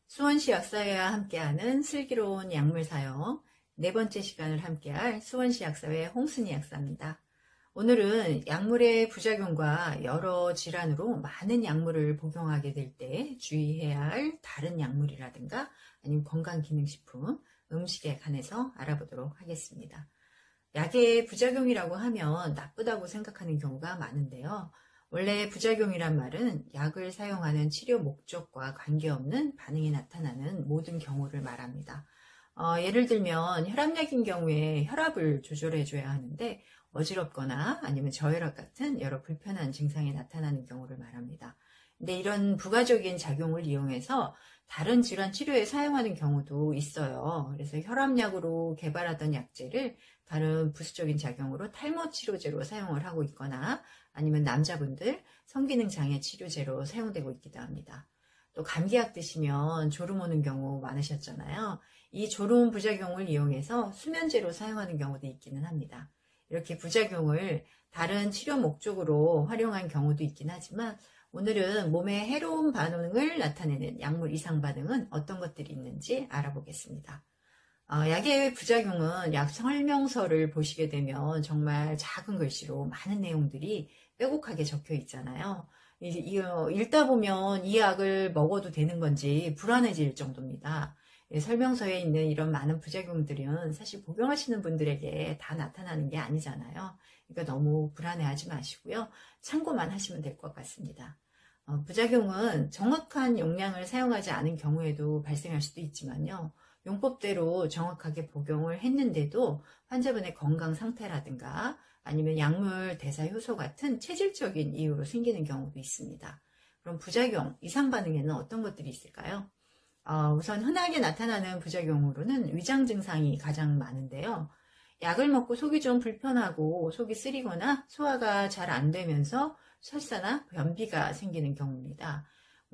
수원시 약사회와 함께하는 슬기로운 약물 사용 네 번째 시간을 함께할 수원시 약사회 홍순희 약사입니다. 오늘은 약물의 부작용과 여러 질환으로 많은 약물을 복용하게 될 때 주의해야 할 다른 약물이라든가 아니면 건강기능식품, 음식에 관해서 알아보도록 하겠습니다. 약의 부작용이라고 하면 나쁘다고 생각하는 경우가 많은데요. 원래 부작용이란 말은 약을 사용하는 치료 목적과 관계없는 반응이 나타나는 모든 경우를 말합니다. 예를 들면 혈압약인 경우에 혈압을 조절해줘야 하는데 어지럽거나 아니면 저혈압 같은 여러 불편한 증상이 나타나는 경우를 말합니다. 근데 이런 부가적인 작용을 이용해서 다른 질환 치료에 사용하는 경우도 있어요. 그래서 혈압약으로 개발하던 약제를 다른 부수적인 작용으로 탈모 치료제로 사용을 하고 있거나 아니면 남자분들 성기능 장애 치료제로 사용되고 있기도 합니다. 또 감기약 드시면 졸음 오는 경우 많으셨잖아요. 이 졸음 부작용을 이용해서 수면제로 사용하는 경우도 있기는 합니다. 이렇게 부작용을 다른 치료 목적으로 활용한 경우도 있긴 하지만 오늘은 몸에 해로운 반응을 나타내는 약물 이상 반응은 어떤 것들이 있는지 알아보겠습니다. 약의 부작용은 약 설명서를 보시게 되면 정말 작은 글씨로 많은 내용들이 빼곡하게 적혀 있잖아요. 읽다 보면 이 약을 먹어도 되는 건지 불안해질 정도입니다. 설명서에 있는 이런 많은 부작용들은 사실 복용하시는 분들에게 다 나타나는 게 아니잖아요. 그러니까 너무 불안해하지 마시고요. 참고만 하시면 될 것 같습니다. 부작용은 정확한 용량을 사용하지 않은 경우에도 발생할 수도 있지만요. 용법대로 정확하게 복용을 했는데도 환자분의 건강 상태라든가 아니면 약물 대사 효소 같은 체질적인 이유로 생기는 경우도 있습니다. 그럼 부작용, 이상 반응에는 어떤 것들이 있을까요? 우선 흔하게 나타나는 부작용으로는 위장 증상이 가장 많은데요. 약을 먹고 속이 좀 불편하고 속이 쓰리거나 소화가 잘 안 되면서 설사나 변비가 생기는 경우입니다.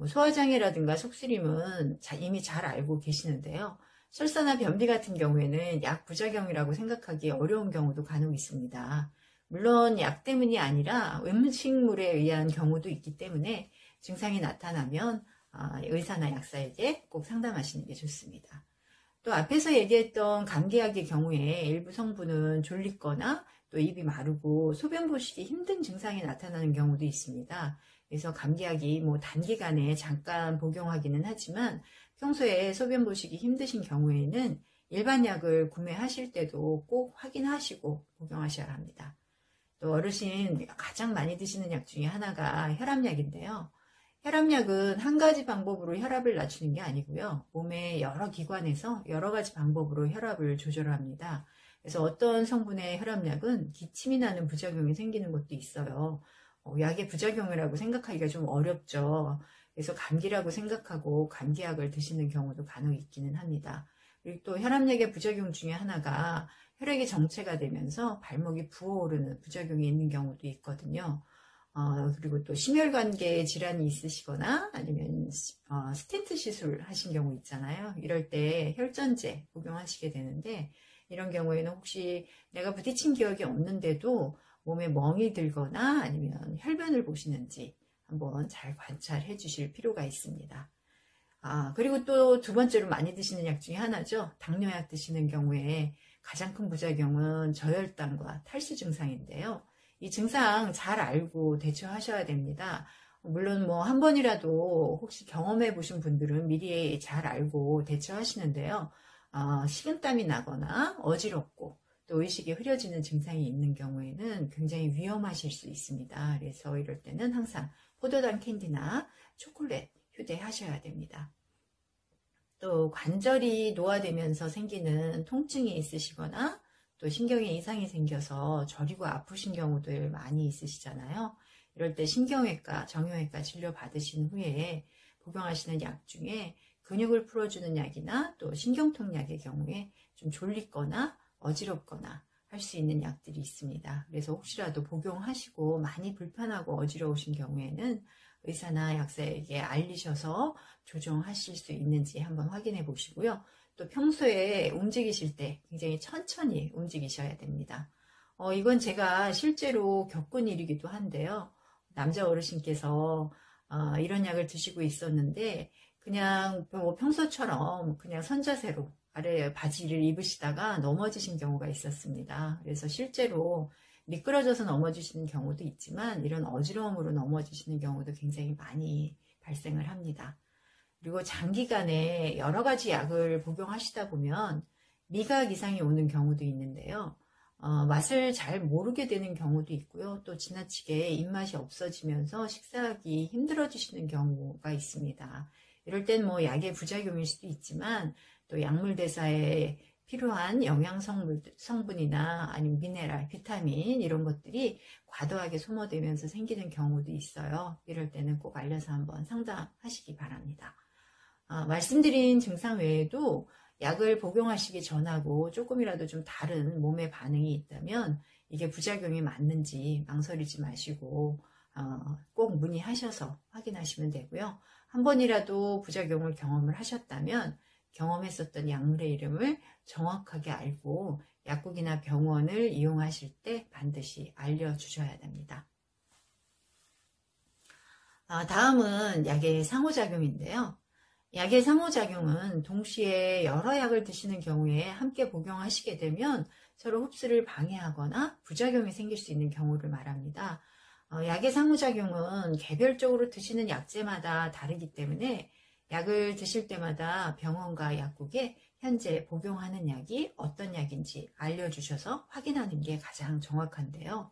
소화장애라든가 속쓰림은 이미 잘 알고 계시는데요. 설사나 변비 같은 경우에는 약 부작용이라고 생각하기 어려운 경우도 간혹 있습니다. 물론 약 때문이 아니라 음식물에 의한 경우도 있기 때문에 증상이 나타나면 의사나 약사에게 꼭 상담하시는 게 좋습니다. 또 앞에서 얘기했던 감기약의 경우에 일부 성분은 졸리거나 또 입이 마르고 소변 보시기 힘든 증상이 나타나는 경우도 있습니다. 그래서 감기약이 단기간에 잠깐 복용하기는 하지만 평소에 소변 보시기 힘드신 경우에는 일반 약을 구매하실 때도 꼭 확인하시고 복용하셔야 합니다. 또 어르신 가장 많이 드시는 약 중에 하나가 혈압약인데요. 혈압약은 한 가지 방법으로 혈압을 낮추는 게 아니고요. 몸의 여러 기관에서 여러 가지 방법으로 혈압을 조절합니다. 그래서 어떤 성분의 혈압약은 기침이 나는 부작용이 생기는 것도 있어요. 약의 부작용이라고 생각하기가 좀 어렵죠. 그래서 감기라고 생각하고 감기약을 드시는 경우도 간혹 있기는 합니다. 그리고 또 혈압약의 부작용 중에 하나가 혈액이 정체가 되면서 발목이 부어오르는 부작용이 있는 경우도 있거든요. 그리고 또 심혈관계 질환이 있으시거나 아니면 스텐트 시술 하신 경우 있잖아요. 이럴 때 혈전제 복용하시게 되는데 이런 경우에는 혹시 내가 부딪힌 기억이 없는데도 몸에 멍이 들거나 아니면 혈변을 보시는지 한번 잘 관찰해 주실 필요가 있습니다. 그리고 또 두 번째로 많이 드시는 약 중에 하나죠. 당뇨약 드시는 경우에 가장 큰 부작용은 저혈당과 탈수 증상인데요. 이 증상 잘 알고 대처하셔야 됩니다. 물론 한 번이라도 혹시 경험해 보신 분들은 미리 잘 알고 대처하시는데요. 식은땀이 나거나 어지럽고 또 의식이 흐려지는 증상이 있는 경우에는 굉장히 위험하실 수 있습니다. 그래서 이럴 때는 항상 포도당 캔디나 초콜릿 휴대하셔야 됩니다. 또 관절이 노화되면서 생기는 통증이 있으시거나 또 신경에 이상이 생겨서 저리고 아프신 경우들 많이 있으시잖아요. 이럴 때 신경외과, 정형외과 진료 받으신 후에 복용하시는 약 중에 근육을 풀어주는 약이나 또 신경통약의 경우에 좀 졸리거나 어지럽거나 할 수 있는 약들이 있습니다. 그래서 혹시라도 복용하시고 많이 불편하고 어지러우신 경우에는 의사나 약사에게 알리셔서 조정하실 수 있는지 한번 확인해 보시고요. 또 평소에 움직이실 때 굉장히 천천히 움직이셔야 됩니다. 이건 제가 실제로 겪은 일이기도 한데요. 남자 어르신께서 이런 약을 드시고 있었는데 그냥 뭐 평소처럼 그냥 선자세로 아래 바지를 입으시다가 넘어지신 경우가 있었습니다. 그래서 실제로 미끄러져서 넘어지시는 경우도 있지만 이런 어지러움으로 넘어지시는 경우도 굉장히 많이 발생을 합니다. 그리고 장기간에 여러 가지 약을 복용하시다 보면 미각 이상이 오는 경우도 있는데요. 맛을 잘 모르게 되는 경우도 있고요. 또 지나치게 입맛이 없어지면서 식사하기 힘들어지시는 경우가 있습니다. 이럴 땐 뭐 약의 부작용일 수도 있지만 또 약물 대사에 필요한 영양 성분이나 아니면 미네랄, 비타민 이런 것들이 과도하게 소모되면서 생기는 경우도 있어요. 이럴 때는 꼭 알려서 한번 상담하시기 바랍니다. 말씀드린 증상 외에도 약을 복용하시기 전하고 조금이라도 좀 다른 몸의 반응이 있다면 이게 부작용이 맞는지 망설이지 마시고 꼭 문의하셔서 확인하시면 되고요. 한 번이라도 부작용을 경험을 하셨다면 경험했었던 약물의 이름을 정확하게 알고 약국이나 병원을 이용하실 때 반드시 알려주셔야 됩니다. 다음은 약의 상호작용인데요. 약의 상호작용은 동시에 여러 약을 드시는 경우에 함께 복용하시게 되면 서로 흡수를 방해하거나 부작용이 생길 수 있는 경우를 말합니다. 약의 상호작용은 개별적으로 드시는 약제마다 다르기 때문에 약을 드실 때마다 병원과 약국에 현재 복용하는 약이 어떤 약인지 알려주셔서 확인하는 게 가장 정확한데요.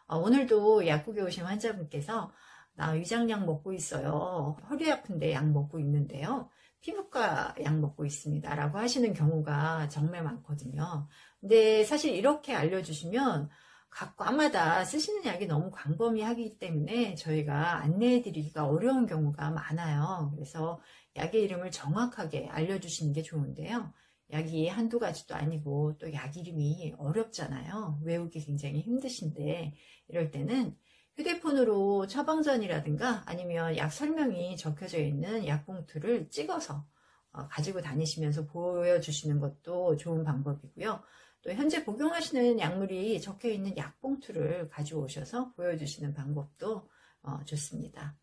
오늘도 약국에 오신 환자분께서 나 위장약 먹고 있어요. 허리 아픈데 약 먹고 있는데요. 피부과 약 먹고 있습니다. 라고 하시는 경우가 정말 많거든요. 근데 사실 이렇게 알려주시면 각 과마다 쓰시는 약이 너무 광범위하기 때문에 저희가 안내해 드리기가 어려운 경우가 많아요. 그래서 약의 이름을 정확하게 알려주시는 게 좋은데요. 약이 한두 가지도 아니고 또 약 이름이 어렵잖아요. 외우기 굉장히 힘드신데 이럴 때는 휴대폰으로 처방전이라든가 아니면 약 설명이 적혀져 있는 약봉투를 찍어서 가지고 다니시면서 보여주시는 것도 좋은 방법이고요. 또 현재 복용하시는 약물이 적혀있는 약봉투를 가져오셔서 보여주시는 방법도 좋습니다.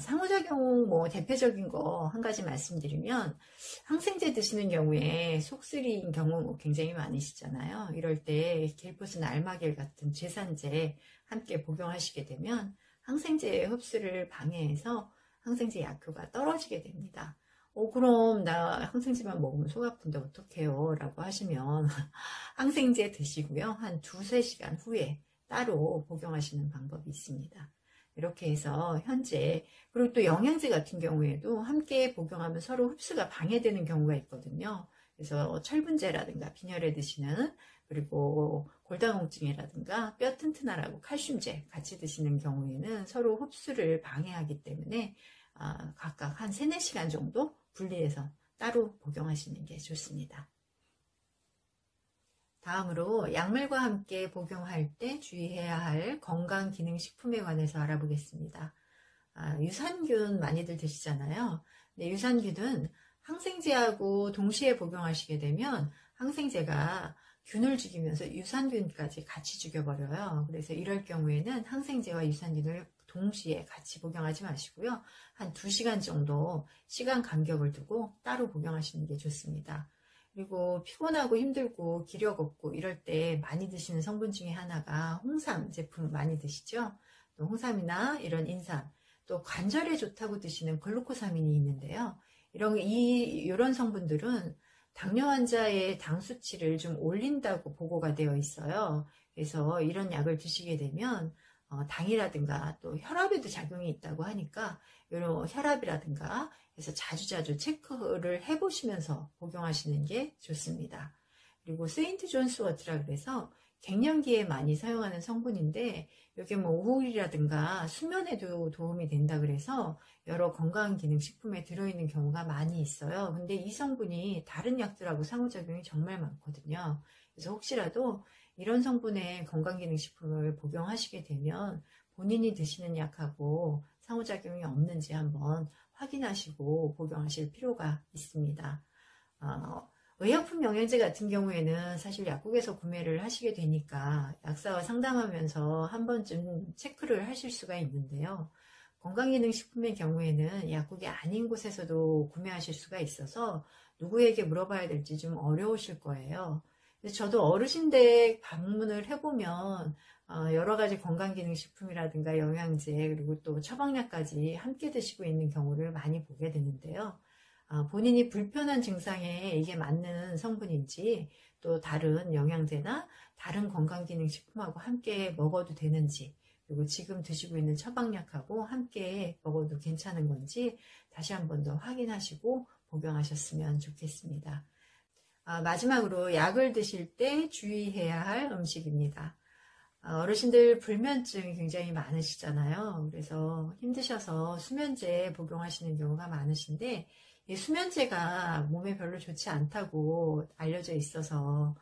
상호작용 뭐 대표적인 거 한 가지 말씀드리면 항생제 드시는 경우에 속쓰리인 경우 굉장히 많으시잖아요. 이럴 때 겔포슨 알마겔 같은 제산제 함께 복용하시게 되면 항생제의 흡수를 방해해서 항생제 약효가 떨어지게 됩니다. 그럼 나 항생제만 먹으면 속 아픈데 어떡해요? 라고 하시면 항생제 드시고요. 한 2-3시간 후에 따로 복용하시는 방법이 있습니다. 이렇게 해서 현재 그리고 또 영양제 같은 경우에도 함께 복용하면 서로 흡수가 방해되는 경우가 있거든요. 그래서 철분제라든가 빈혈에 드시는 그리고 골다공증이라든가 뼈 튼튼하라고 칼슘제 같이 드시는 경우에는 서로 흡수를 방해하기 때문에 각각 한 3-4시간 정도 분리해서 따로 복용하시는 게 좋습니다. 다음으로 약물과 함께 복용할 때 주의해야 할 건강기능식품에 관해서 알아보겠습니다. 유산균 많이들 드시잖아요. 근데 유산균은 항생제하고 동시에 복용하시게 되면 항생제가 균을 죽이면서 유산균까지 같이 죽여버려요. 그래서 이럴 경우에는 항생제와 유산균을 동시에 같이 복용하지 마시고요. 한 2시간 정도 시간 간격을 두고 따로 복용하시는 게 좋습니다. 그리고 피곤하고 힘들고 기력 없고 이럴 때 많이 드시는 성분 중에 하나가 홍삼 제품 많이 드시죠? 또 홍삼이나 이런 인삼, 또 관절에 좋다고 드시는 글루코사민이 있는데요. 이런 성분들은 당뇨 환자의 당 수치를 좀 올린다고 보고가 되어 있어요. 그래서 이런 약을 드시게 되면 당이라든가 또 혈압에도 작용이 있다고 하니까 이런 혈압이라든가 그래서 자주자주 체크를 해보시면서 복용하시는 게 좋습니다. 그리고 세인트 존스 워트라 그래서 갱년기에 많이 사용하는 성분인데 이게 뭐 우울이라든가 수면에도 도움이 된다 그래서 여러 건강기능식품에 들어있는 경우가 많이 있어요. 근데 이 성분이 다른 약들하고 상호작용이 정말 많거든요. 그래서 혹시라도 이런 성분의 건강기능식품을 복용하시게 되면 본인이 드시는 약하고 상호작용이 없는지 한번 확인하시고 복용하실 필요가 있습니다. 의약품 영양제 같은 경우에는 사실 약국에서 구매를 하시게 되니까 약사와 상담하면서 한 번쯤 체크를 하실 수가 있는데요. 건강기능식품의 경우에는 약국이 아닌 곳에서도 구매하실 수가 있어서 누구에게 물어봐야 될지 좀 어려우실 거예요. 저도 어르신댁 방문을 해보면 여러 가지 건강기능식품이라든가 영양제 그리고 또 처방약까지 함께 드시고 있는 경우를 많이 보게 되는데요. 본인이 불편한 증상에 이게 맞는 성분인지 또 다른 영양제나 다른 건강기능식품하고 함께 먹어도 되는지 그리고 지금 드시고 있는 처방약하고 함께 먹어도 괜찮은 건지 다시 한 번 더 확인하시고 복용하셨으면 좋겠습니다. 마지막으로 약을 드실 때 주의해야 할 음식입니다. 어르신들 불면증이 굉장히 많으시잖아요. 그래서 힘드셔서 수면제 복용하시는 경우가 많으신데 이 수면제가 몸에 별로 좋지 않다고 알려져 있어서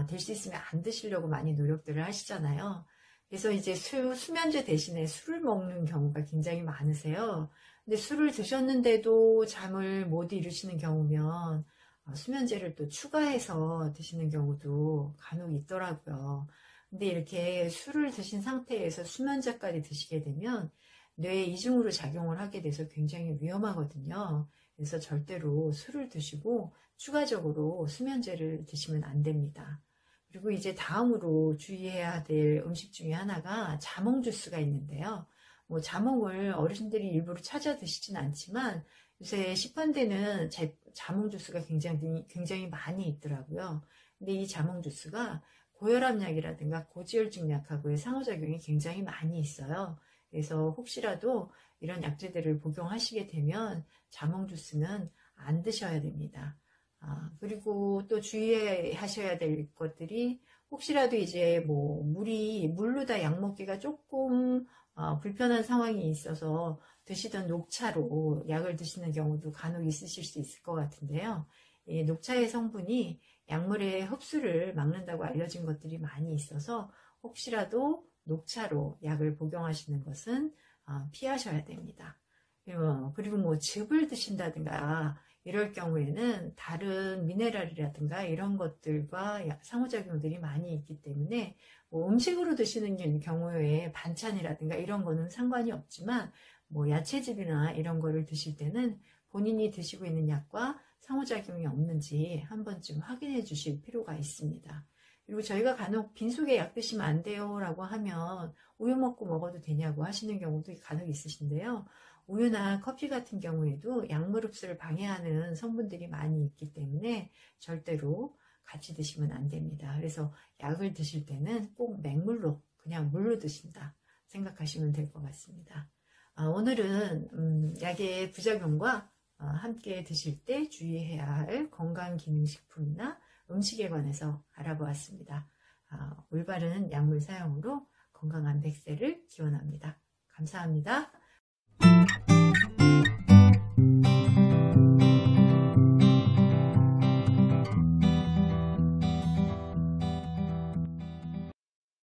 될 수 있으면 안 드시려고 많이 노력들을 하시잖아요. 그래서 이제 수면제 대신에 술을 먹는 경우가 굉장히 많으세요. 근데 술을 드셨는데도 잠을 못 이루시는 경우면 수면제를 또 추가해서 드시는 경우도 간혹 있더라고요. 근데 이렇게 술을 드신 상태에서 수면제까지 드시게 되면 뇌에 이중으로 작용을 하게 돼서 굉장히 위험하거든요. 그래서 절대로 술을 드시고 추가적으로 수면제를 드시면 안 됩니다. 그리고 이제 다음으로 주의해야 될 음식 중에 하나가 자몽 주스가 있는데요. 뭐 자몽을 어르신들이 일부러 찾아 드시진 않지만 요새 시판되는 자몽 주스가 굉장히 많이 있더라고요. 근데 이 자몽 주스가 고혈압 약이라든가 고지혈증 약하고의 상호작용이 굉장히 많이 있어요. 그래서 혹시라도 이런 약제들을 복용하시게 되면 자몽 주스는 안 드셔야 됩니다. 그리고 또 주의하셔야 될 것들이 혹시라도 이제 뭐 물로 다 약 먹기가 조금 불편한 상황이 있어서 드시던 녹차로 약을 드시는 경우도 간혹 있으실 수 있을 것 같은데요. 이 녹차의 성분이 약물의 흡수를 막는다고 알려진 것들이 많이 있어서 혹시라도 녹차로 약을 복용하시는 것은 피하셔야 됩니다. 그리고 뭐 즙을 드신다든가 이럴 경우에는 다른 미네랄이라든가 이런 것들과 상호작용들이 많이 있기 때문에 뭐 음식으로 드시는 경우에 반찬이라든가 이런 거는 상관이 없지만 뭐 야채즙이나 이런 거를 드실 때는 본인이 드시고 있는 약과 상호작용이 없는지 한 번쯤 확인해 주실 필요가 있습니다. 그리고 저희가 간혹 빈속에 약 드시면 안 돼요 라고 하면 우유 먹어도 되냐고 하시는 경우도 간혹 있으신데요. 우유나 커피 같은 경우에도 약물 흡수를 방해하는 성분들이 많이 있기 때문에 절대로 같이 드시면 안 됩니다. 그래서 약을 드실 때는 꼭 맹물로 그냥 물로 드신다 생각하시면 될 것 같습니다. 오늘은 약의 부작용과 함께 드실 때 주의해야 할 건강기능식품이나 음식에 관해서 알아보았습니다. 올바른 약물 사용으로 건강한 100세를 기원합니다. 감사합니다.